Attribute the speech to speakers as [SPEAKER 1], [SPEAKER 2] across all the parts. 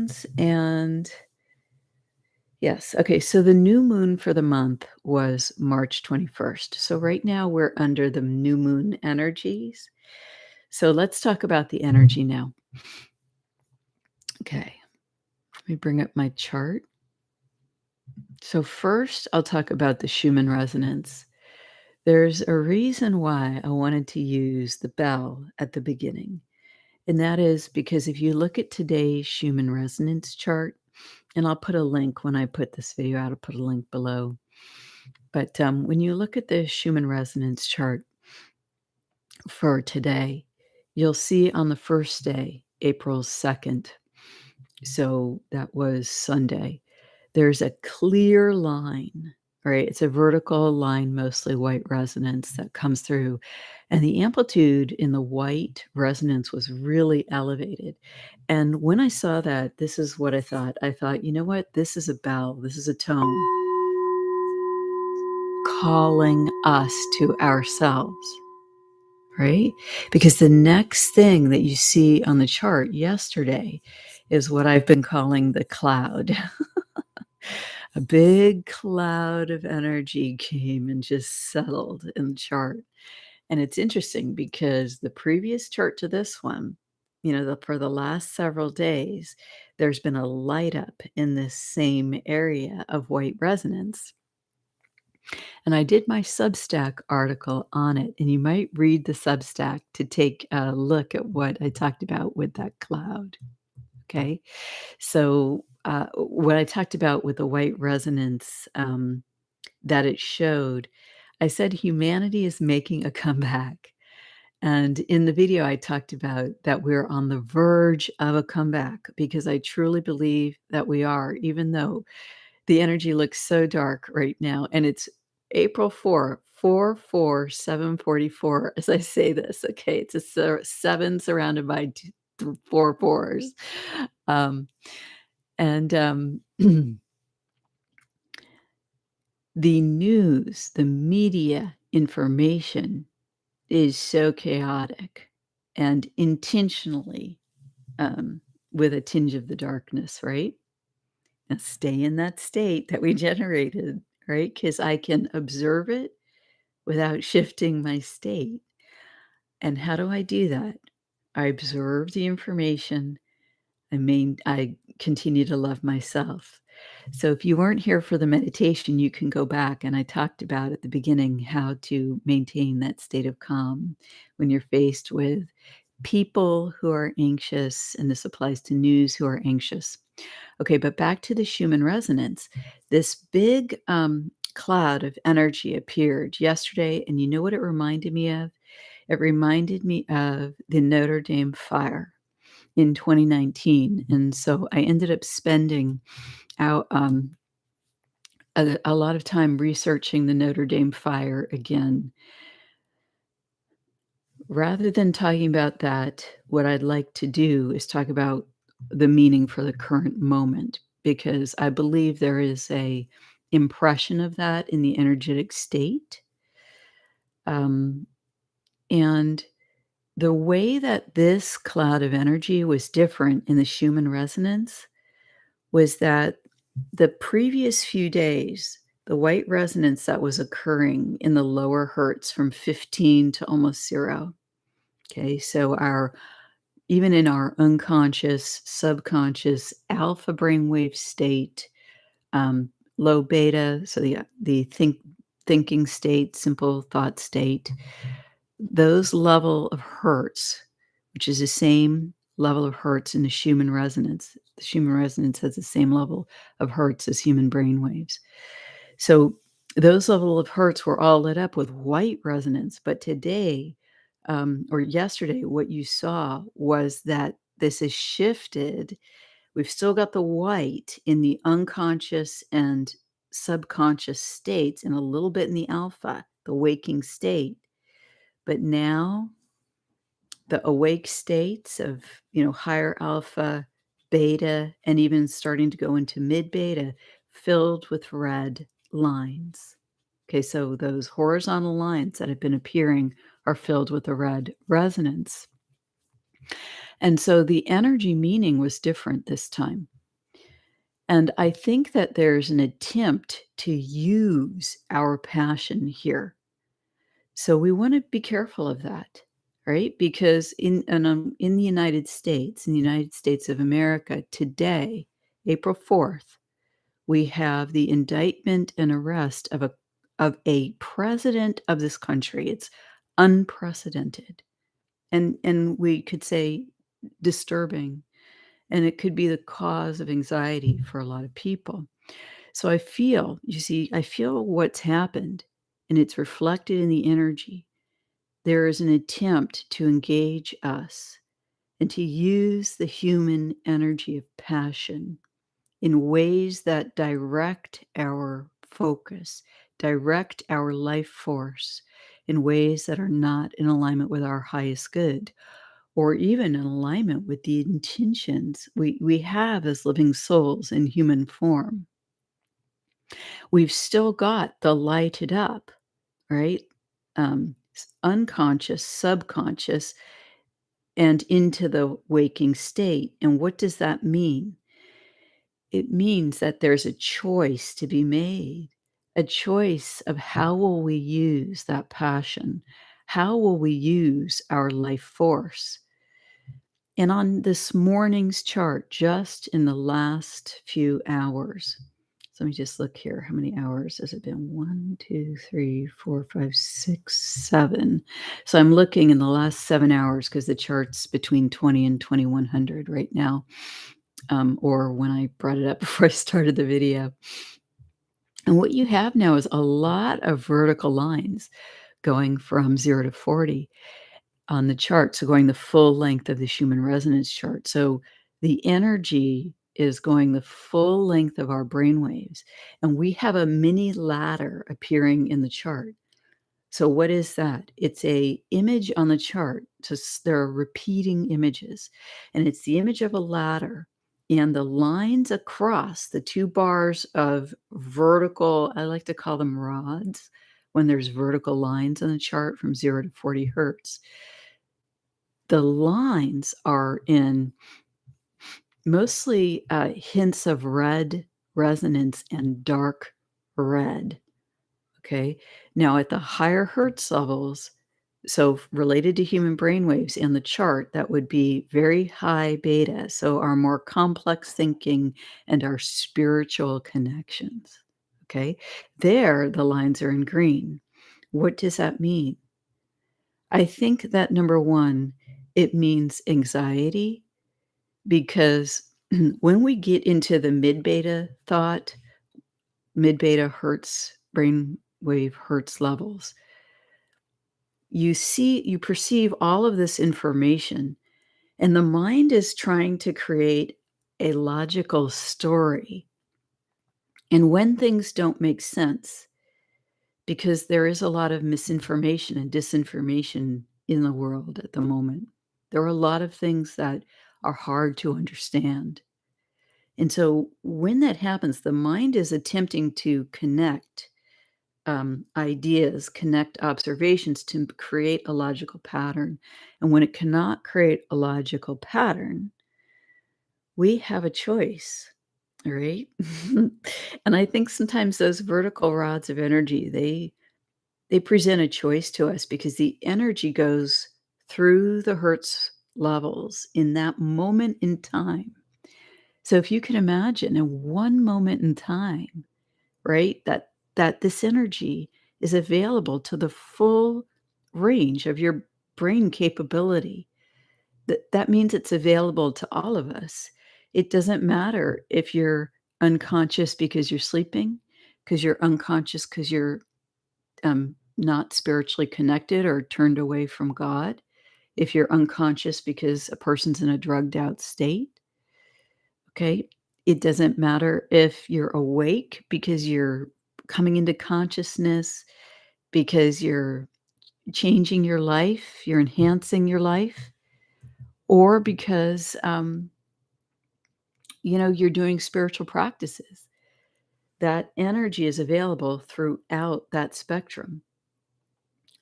[SPEAKER 1] resonance. And yes, okay, so the new moon for the month was March 21st. So right now we're under the new moon energies. So let's talk about the energy now. Okay, let me bring up my chart. So first, I'll talk about the Schumann resonance. There's a reason why I wanted to use the bell at the beginning. And that is because if you look at today's Schumann resonance chart, and I'll put a link when I put this video out, I'll put a link below. But when you look at the Schumann resonance chart for today, you'll see on the first day, April 2nd, so that was Sunday, there's a clear line, right? It's a vertical line, mostly white resonance that comes through. And the amplitude in the white resonance was really elevated. And when I saw that, this is what I thought. I thought, you know what? This is a bell. This is a tone calling us to ourselves, right? Because the next thing that you see on the chart yesterday is what I've been calling the cloud. A big cloud of energy came and just settled in the chart. And it's interesting because the previous chart to this one, for the last several days, there's been a light up in this same area of white resonance. And I did my Substack article on it, and you might read the Substack to take a look at what I talked about with that cloud. Okay. So, what I talked about with the white resonance that it showed, I said humanity is making a comeback. And in the video, I talked about that we're on the verge of a comeback because I truly believe that we are, even though the energy looks so dark right now. And it's April 744, as I say this. Okay. It's a seven surrounded by four fours. Um, and the news, the media information is so chaotic and intentionally with a tinge of the darkness, right? Now stay in that state that we generated, right? Because I can observe it without shifting my state. And how do I do that? I observe the information. I continue to love myself. So if you weren't here for the meditation, you can go back, and I talked about at the beginning how to maintain that state of calm when you're faced with people who are anxious, and this applies to news who are anxious. Okay, but back to the Schumann resonance. This big cloud of energy appeared yesterday, and you know what it reminded me of? It reminded me of the Notre Dame fire in 2019. And so I ended up spending out a lot of time researching the Notre Dame fire again. Rather than talking about that, what I'd like to do is talk about the meaning for the current moment, because I believe there is a impression of that in the energetic state. Um, and the way that this cloud of energy was different in the Schumann resonance was that the previous few days, the white resonance that was occurring in the lower hertz from 15 to almost 0. Okay, so even in our unconscious, subconscious alpha brainwave state, low beta, so the thinking state, simple thought state, those level of hertz, which is the same level of hertz in the Schumann resonance. The Schumann resonance has the same level of hertz as human brain waves. So those level of hertz were all lit up with white resonance. But today, or yesterday, what you saw was that this is shifted. We've still got the white in the unconscious and subconscious states and a little bit in the alpha, the waking state. But now the awake states of, higher alpha, beta, and even starting to go into mid beta filled with red lines. Okay, so those horizontal lines that have been appearing are filled with a red resonance. And so the energy meaning was different this time. And I think that there's an attempt to use our passion here. So we wanna be careful of that, right? Because in the United States, in the United States of America, today, April 4th, we have the indictment and arrest of a president of this country. It's unprecedented, and we could say disturbing, and it could be the cause of anxiety for a lot of people. So I feel what's happened, and it's reflected in the energy. There is an attempt to engage us and to use the human energy of passion in ways that direct our focus, direct our life force in ways that are not in alignment with our highest good, or even in alignment with the intentions we have as living souls in human form. We've still got the lighted up, right? Unconscious, subconscious, and into the waking state. And what does that mean? It means that there's a choice to be made, a choice of how will we use that passion? How will we use our life force? And on this morning's chart, just in the last few hours, so let me just look here. How many hours has it been? 1, 2, 3, 4, 5, 6, 7. So I'm looking in the last 7 hours because the chart's between 20 and 2100 right now, or when I brought it up before I started the video. And what you have now is a lot of vertical lines going from 0 to 40 on the chart, so going the full length of the Schumann resonance chart. So the energy is going the full length of our brain waves, and we have a mini ladder appearing in the chart. So what is that? It's a image on the chart. Just there are repeating images, and it's the image of a ladder, and the lines across the 2 bars of vertical, I like to call them rods, when there's vertical lines on the chart from 0 to 40 hertz. The lines are in mostly, hints of red resonance and dark red, okay? Now at the higher hertz levels, so related to human brain waves in the chart, that would be very high beta, so our more complex thinking and our spiritual connections, okay? There, the lines are in green. What does that mean? I think that, number 1, it means anxiety because when we get into the mid-beta thought, mid-beta hertz, brainwave hertz levels, you perceive all of this information, and the mind is trying to create a logical story. And when things don't make sense, because there is a lot of misinformation and disinformation in the world at the moment, there are a lot of things that are hard to understand. And so when that happens, the mind is attempting to connect ideas, connect observations to create a logical pattern. And when it cannot create a logical pattern, we have a choice, right? And I think sometimes those vertical rods of energy, they present a choice to us because the energy goes through the hertz levels in that moment in time. So if you can imagine in one moment in time, right, that this energy is available to the full range of your brain capability, that means it's available to all of us. It doesn't matter if you're unconscious because you're sleeping, because you're unconscious because you're, not spiritually connected or turned away from God, if you're unconscious because a person's in a drugged out state. Okay? It doesn't matter if you're awake because you're coming into consciousness, because you're changing your life, you're enhancing your life, or because, you're doing spiritual practices. That energy is available throughout that spectrum.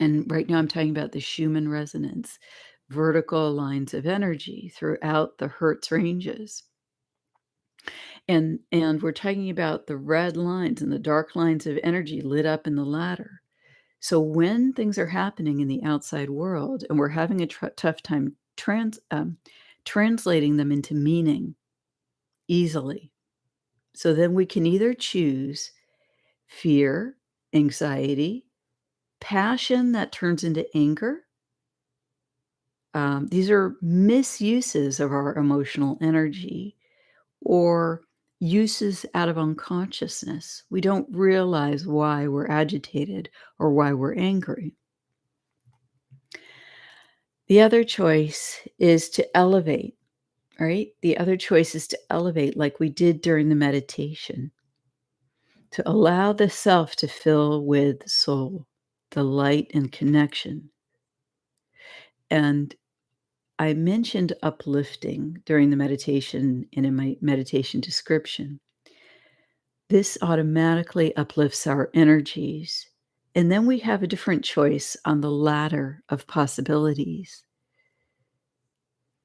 [SPEAKER 1] And right now I'm talking about the Schumann resonance, vertical lines of energy throughout the hertz ranges. And we're talking about the red lines and the dark lines of energy lit up in the ladder. So when things are happening in the outside world and we're having a tough time translating them into meaning easily, so then we can either choose fear, anxiety, passion that turns into anger. These are misuses of our emotional energy or uses out of unconsciousness. We don't realize why we're agitated or why we're angry. The other choice is to elevate, right? The other choice is to elevate like we did during the meditation, to allow the self to fill with soul, the light and connection. And I mentioned uplifting during the meditation and in my meditation description. This automatically uplifts our energies. And then we have a different choice on the ladder of possibilities.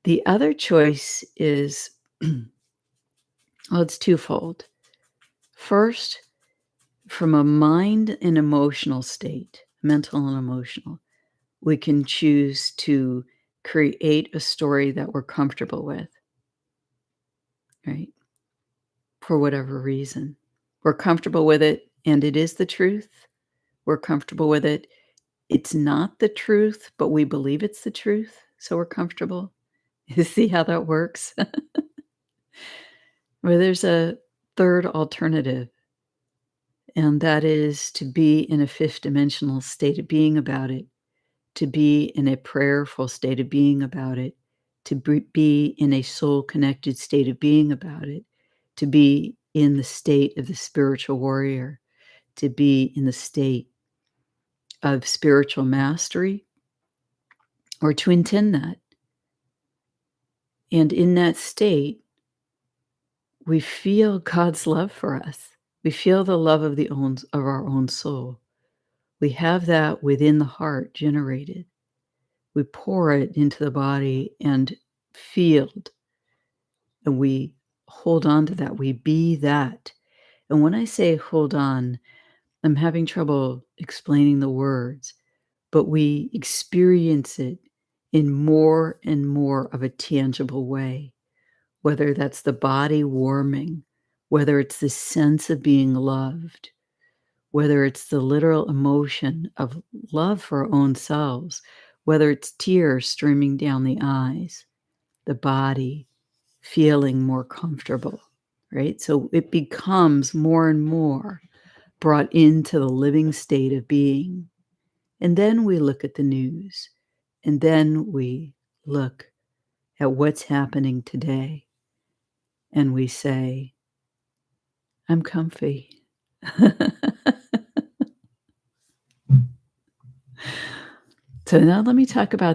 [SPEAKER 1] The other choice is, well, it's twofold. First, from a mind and emotional state, mental and emotional, we can choose to create a story that we're comfortable with, right? For whatever reason. We're comfortable with it, and it is the truth. We're comfortable with it. It's not the truth, but we believe it's the truth, so we're comfortable. You see how that works? Where there's a third alternative, and that is to be in a fifth dimensional state of being about it, to be in a prayerful state of being about it, to be in a soul-connected state of being about it, to be in the state of the spiritual warrior, to be in the state of spiritual mastery, or to intend that. And in that state, we feel God's love for us. We feel the love of of our own soul. We have that within the heart generated. We pour it into the body and feel, and we hold on to that. We be that. And when I say hold on, I'm having trouble explaining the words, but we experience it in more and more of a tangible way, whether that's the body warming, whether it's the sense of being loved, whether it's the literal emotion of love for our own selves, whether it's tears streaming down the eyes, the body feeling more comfortable, right? So it becomes more and more brought into the living state of being. And then we look at the news, and then we look at what's happening today, and we say, I'm comfy. So now let me talk about